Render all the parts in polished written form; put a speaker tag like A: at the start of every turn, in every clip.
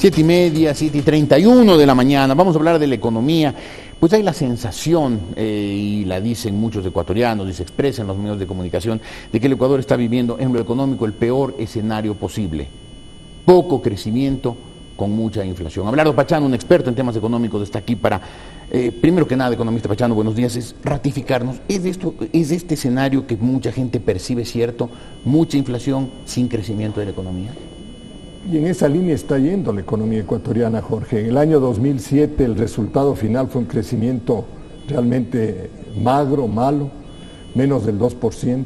A: 7:30, 7:31 de la mañana. Vamos a hablar de la economía. Pues hay la sensación, y la dicen muchos ecuatorianos, y se expresa en los medios de comunicación, de que el Ecuador está viviendo en lo económico el peor escenario posible. Poco crecimiento con mucha inflación. Abelardo Pachano, un experto en temas económicos, está aquí para, primero que nada, economista Pachano, buenos días, es ratificarnos. ¿Es este escenario que mucha gente percibe cierto? Mucha inflación sin crecimiento de la economía.
B: Y en esa línea está yendo la economía ecuatoriana, Jorge. En el año 2007 el resultado final fue un crecimiento realmente magro, malo, menos del 2%.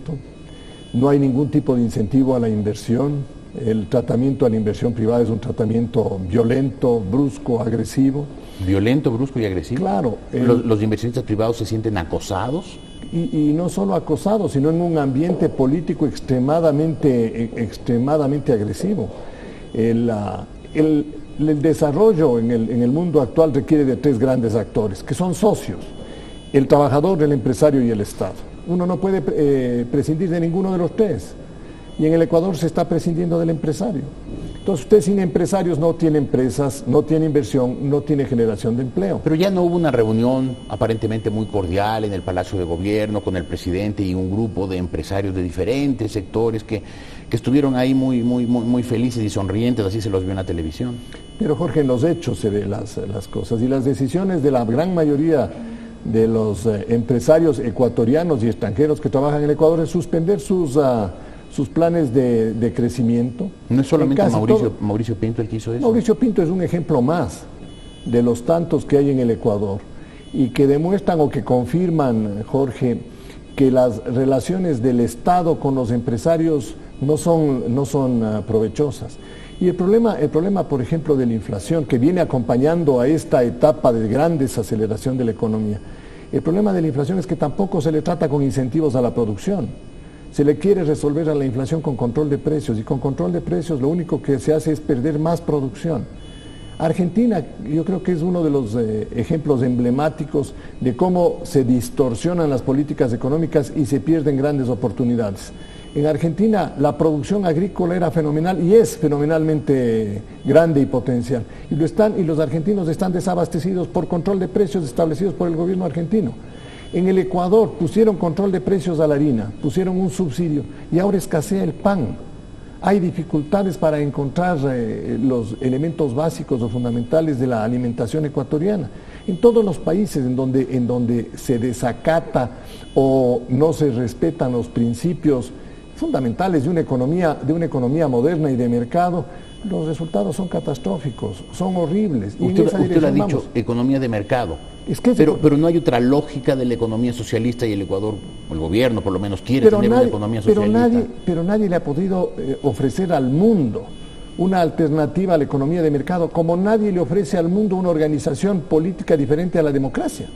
B: No hay ningún tipo de incentivo a la inversión. El tratamiento a la inversión privada es un tratamiento violento, brusco, agresivo.
A: ¿Violento, brusco y agresivo?
B: Claro.
A: ¿Los inversionistas privados se sienten acosados?
B: Y no solo acosados, sino en un ambiente político extremadamente agresivo. El desarrollo en el mundo actual requiere de tres grandes actores, que son socios: el trabajador, el empresario y el Estado. Uno no puede prescindir de ninguno de los tres, y en el Ecuador se está prescindiendo del empresario. Entonces usted sin empresarios no tiene empresas, no tiene inversión, no tiene generación de empleo.
A: Pero ya no hubo una reunión aparentemente muy cordial en el Palacio de Gobierno con el presidente y un grupo de empresarios de diferentes sectores que estuvieron ahí muy felices y sonrientes, así se los vio en la televisión.
B: Pero Jorge, en los hechos se ven las cosas, y las decisiones de la gran mayoría de los empresarios ecuatorianos y extranjeros que trabajan en el Ecuador es suspender sus planes de crecimiento.
A: No es solamente Mauricio Pinto el que hizo eso.
B: Mauricio Pinto es un ejemplo más de los tantos que hay en el Ecuador y que demuestran o que confirman, Jorge, que las relaciones del Estado con los empresarios no son provechosas. Y el problema, por ejemplo, de la inflación, que viene acompañando a esta etapa de gran desaceleración de la economía, el problema de la inflación es que tampoco se le trata con incentivos a la producción. Se le quiere resolver a la inflación con control de precios, y con control de precios lo único que se hace es perder más producción. Argentina, yo creo que es uno de los ejemplos emblemáticos de cómo se distorsionan las políticas económicas y se pierden grandes oportunidades. En Argentina la producción agrícola era fenomenal y es fenomenalmente grande y potencial. Y los argentinos están desabastecidos por control de precios establecidos por el gobierno argentino. En el Ecuador pusieron control de precios a la harina, pusieron un subsidio y ahora escasea el pan. Hay dificultades para encontrar los elementos básicos o fundamentales de la alimentación ecuatoriana. En todos los países en donde se desacata o no se respetan los principios fundamentales de una economía moderna y de mercado, los resultados son catastróficos, son horribles.
A: Usted lo ha dicho, economía de mercado. Pero no hay otra lógica de la economía socialista, y el Ecuador, el gobierno por lo menos, quiere tener una economía socialista.
B: Pero nadie le ha podido ofrecer al mundo una alternativa a la economía de mercado, como nadie le ofrece al mundo una organización política diferente a la democracia.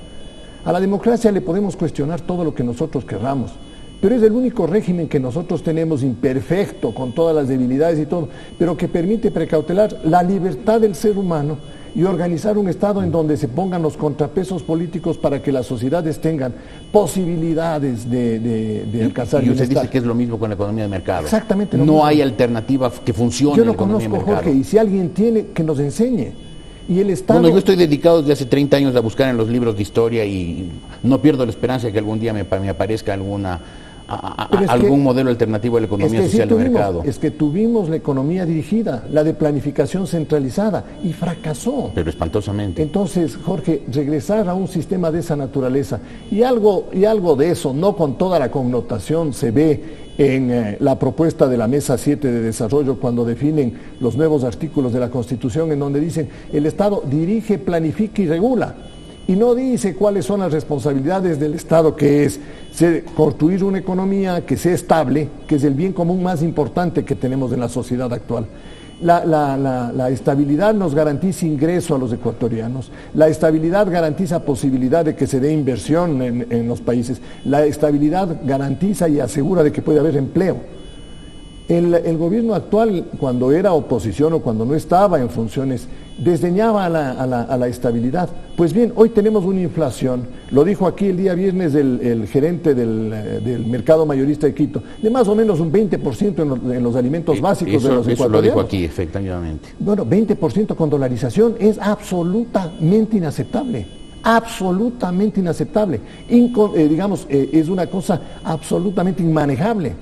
B: A la democracia le podemos cuestionar todo lo que nosotros querramos, pero es el único régimen que nosotros tenemos, imperfecto, con todas las debilidades y todo, pero que permite precautelar la libertad del ser humano y organizar un Estado en donde se pongan los contrapesos políticos para que las sociedades tengan posibilidades de alcanzar
A: y usted dice que es lo mismo con la economía de mercado.
B: Exactamente.
A: No hay alternativa que funcione.
B: Yo no conozco, Jorge, y si alguien tiene, que nos enseñe. Y el Estado...
A: Bueno, yo estoy dedicado desde hace 30 años a buscar en los libros de historia y no pierdo la esperanza de que algún día me aparezca algún modelo alternativo a la economía social de mercado.
B: Es que tuvimos la economía dirigida, la de planificación centralizada, y fracasó.
A: Pero espantosamente.
B: Entonces, Jorge, regresar a un sistema de esa naturaleza, y algo de eso, no con toda la connotación, se ve en la propuesta de la Mesa 7 de Desarrollo, cuando definen los nuevos artículos de la Constitución, en donde dicen: el Estado dirige, planifica y regula. Y no dice cuáles son las responsabilidades del Estado, que es construir una economía que sea estable, que es el bien común más importante que tenemos en la sociedad actual. La estabilidad nos garantiza ingreso a los ecuatorianos, la estabilidad garantiza posibilidad de que se dé inversión en los países, la estabilidad garantiza y asegura de que puede haber empleo. El gobierno actual, cuando era oposición o cuando no estaba en funciones, desdeñaba a la estabilidad. Pues bien, hoy tenemos una inflación, lo dijo aquí el día viernes el gerente del mercado mayorista de Quito, de más o menos un 20% en los alimentos básicos de los ecuatorianos.
A: Eso lo dijo aquí, efectivamente.
B: Bueno, 20% con dolarización es absolutamente inaceptable. Absolutamente inaceptable. Es una cosa absolutamente inmanejable.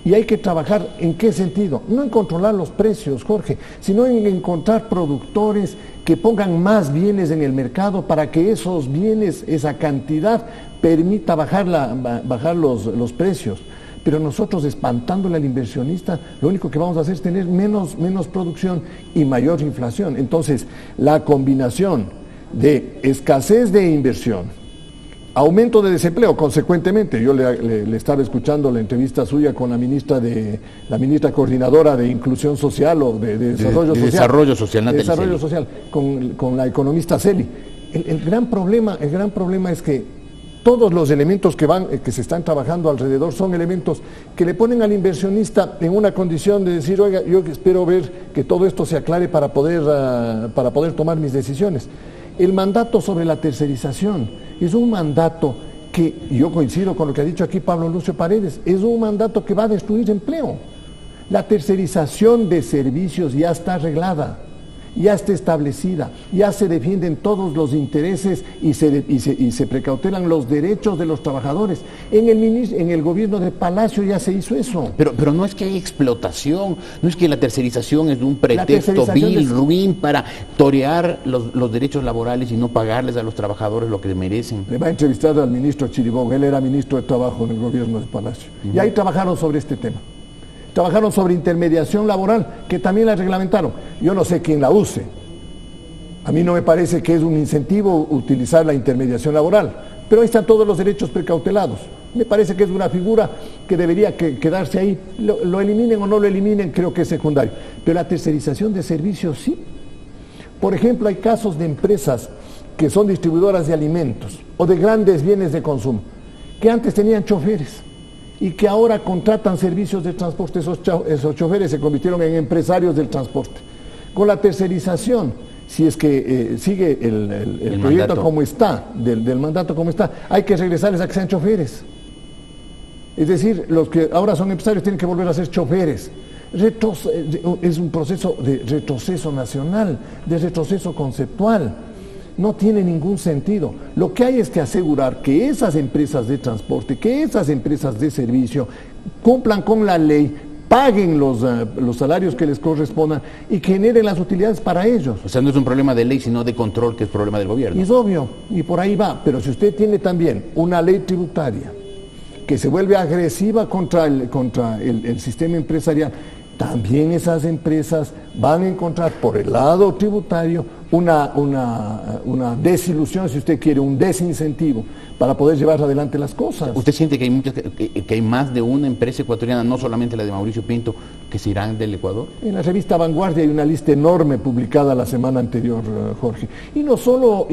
B: Y hay que trabajar ¿en qué sentido? No en controlar los precios, Jorge, sino en encontrar productores que pongan más bienes en el mercado para que esos bienes, esa cantidad, permita bajar los precios. Pero nosotros, espantándole al inversionista, lo único que vamos a hacer es tener menos producción y mayor inflación. Entonces, la combinación de escasez de inversión, aumento de desempleo, consecuentemente, yo le estaba escuchando la entrevista suya con la ministra coordinadora de Inclusión Social o de Desarrollo Social, con la economista Celi. El gran problema es que todos los elementos que se están trabajando alrededor son elementos que le ponen al inversionista en una condición de decir, oiga, yo espero ver que todo esto se aclare para poder tomar mis decisiones. El mandato sobre la tercerización es un mandato que, yo coincido con lo que ha dicho aquí Pablo Lucio Paredes, es un mandato que va a destruir empleo. La tercerización de servicios ya está arreglada, ya está establecida, ya se defienden todos los intereses y se precautelan los derechos de los trabajadores. En el gobierno de Palacio ya se hizo eso.
A: Pero no es que hay explotación, no es que la tercerización es un pretexto vil, ruin para torear los derechos laborales y no pagarles a los trabajadores lo que merecen.
B: Le va a entrevistar al ministro Chiribón, él era ministro de Trabajo en el gobierno de Palacio. Y ahí trabajaron sobre este tema. Trabajaron sobre intermediación laboral, que también la reglamentaron. Yo no sé quién la use. A mí no me parece que es un incentivo utilizar la intermediación laboral, pero ahí están todos los derechos precautelados. Me parece que es una figura que debería quedarse ahí. Lo eliminen o no lo eliminen, creo que es secundario. Pero la tercerización de servicios sí. Por ejemplo, hay casos de empresas que son distribuidoras de alimentos o de grandes bienes de consumo, que antes tenían choferes y que ahora contratan servicios de transporte. Esos choferes se convirtieron en empresarios del transporte. Con la tercerización, si es que sigue el proyecto como está, del mandato como está, hay que regresarles a que sean choferes. Es decir, los que ahora son empresarios tienen que volver a ser choferes. Es un proceso de retroceso nacional, de retroceso conceptual. No tiene ningún sentido. Lo que hay es que asegurar que esas empresas de transporte, que esas empresas de servicio cumplan con la ley, paguen los salarios que les correspondan y generen las utilidades para ellos.
A: O sea, no es un problema de ley, sino de control, que es problema del gobierno.
B: Y es obvio, y por ahí va. Pero si usted tiene también una ley tributaria que se vuelve agresiva contra el sistema empresarial, también esas empresas van a encontrar por el lado tributario una desilusión, si usted quiere, un desincentivo para poder llevar adelante las cosas.
A: ¿Usted siente que hay más de una empresa ecuatoriana, no solamente la de Mauricio Pinto, que se irán del Ecuador?
B: En la revista Vanguardia hay una lista enorme publicada la semana anterior, Jorge. Y no solo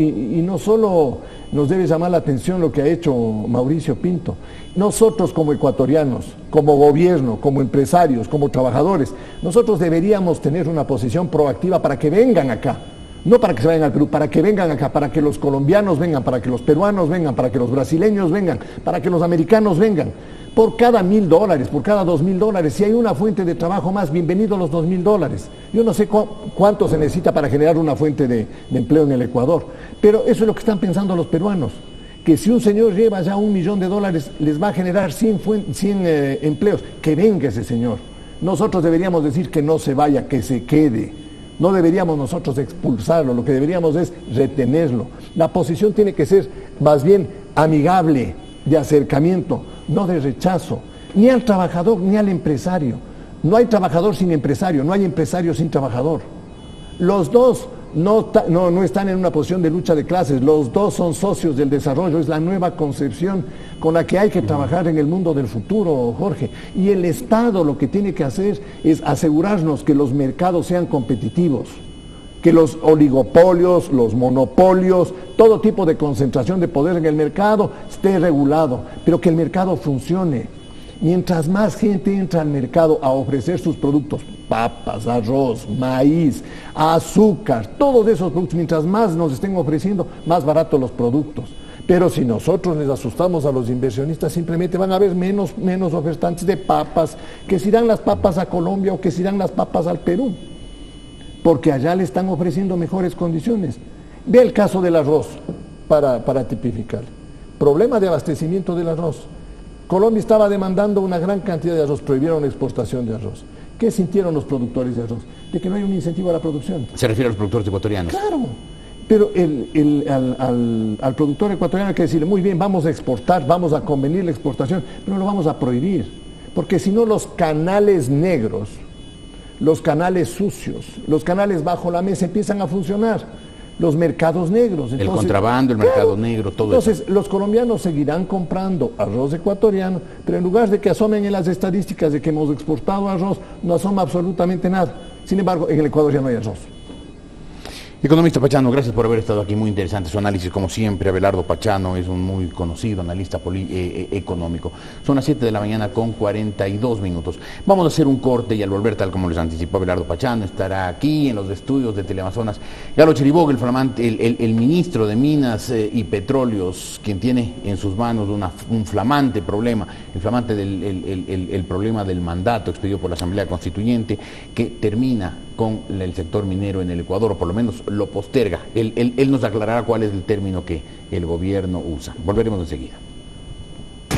B: nos debe llamar la atención lo que ha hecho Mauricio Pinto. Nosotros como ecuatorianos, como gobierno, como empresarios, como trabajadores, nosotros deberíamos tener una posición proactiva para que vengan acá. No para que se vayan al Perú, para que vengan acá, para que los colombianos vengan, para que los peruanos vengan, para que los brasileños vengan, para que los americanos vengan. Por cada $1,000, por cada $2,000, si hay una fuente de trabajo más, bienvenidos los $2,000. Yo no sé cuánto se necesita para generar una fuente de empleo en el Ecuador, pero eso es lo que están pensando los peruanos, que si un señor lleva ya $1,000,000, les va a generar 100 empleos, que venga ese señor. Nosotros deberíamos decir que no se vaya, que se quede. No deberíamos nosotros expulsarlo, lo que deberíamos es retenerlo. La posición tiene que ser más bien amigable, de acercamiento, no de rechazo, ni al trabajador ni al empresario. No hay trabajador sin empresario, no hay empresario sin trabajador. Los dos no están en una posición de lucha de clases, los dos son socios del desarrollo, es la nueva concepción con la que hay que trabajar en el mundo del futuro, Jorge. Y el Estado lo que tiene que hacer es asegurarnos que los mercados sean competitivos, que los oligopolios, los monopolios, todo tipo de concentración de poder en el mercado esté regulado, pero que el mercado funcione. Mientras más gente entra al mercado a ofrecer sus productos, papas, arroz, maíz, azúcar, todos esos productos, mientras más nos estén ofreciendo, más baratos los productos. Pero si nosotros les asustamos a los inversionistas, simplemente van a haber menos ofertantes de papas, que si dan las papas a Colombia o que si dan las papas al Perú, porque allá le están ofreciendo mejores condiciones. Ve el caso del arroz, para tipificar. Problema de abastecimiento del arroz. Colombia estaba demandando una gran cantidad de arroz, prohibieron la exportación de arroz. ¿Qué sintieron los productores de arroz? De que no hay un incentivo a la producción.
A: Se refiere a los productores ecuatorianos.
B: Claro. Pero al productor ecuatoriano hay que decirle, muy bien, vamos a exportar, vamos a convenir la exportación, pero no lo vamos a prohibir. Porque si no, los canales negros, los canales sucios, los canales bajo la mesa empiezan a funcionar. Los mercados negros.
A: Entonces, el contrabando, el mercado negro, todo eso.
B: Entonces, los colombianos seguirán comprando arroz ecuatoriano, pero en lugar de que asomen en las estadísticas de que hemos exportado arroz, no asoma absolutamente nada. Sin embargo, en el Ecuador ya no hay arroz.
A: Economista Pachano, gracias por haber estado aquí, muy interesante su análisis, como siempre. Abelardo Pachano es un muy conocido analista económico. Son las 7 de la mañana con 42 minutos. Vamos a hacer un corte y al volver, tal como les anticipó Abelardo Pachano, estará aquí en los estudios de Teleamazonas Galo Chiriboga, el ministro de Minas y Petróleos, quien tiene en sus manos un flamante problema, el problema del mandato expedido por la Asamblea Constituyente, que termina con el sector minero en el Ecuador, o por lo menos lo posterga. Él nos aclarará cuál es el término que el gobierno usa. Volveremos enseguida.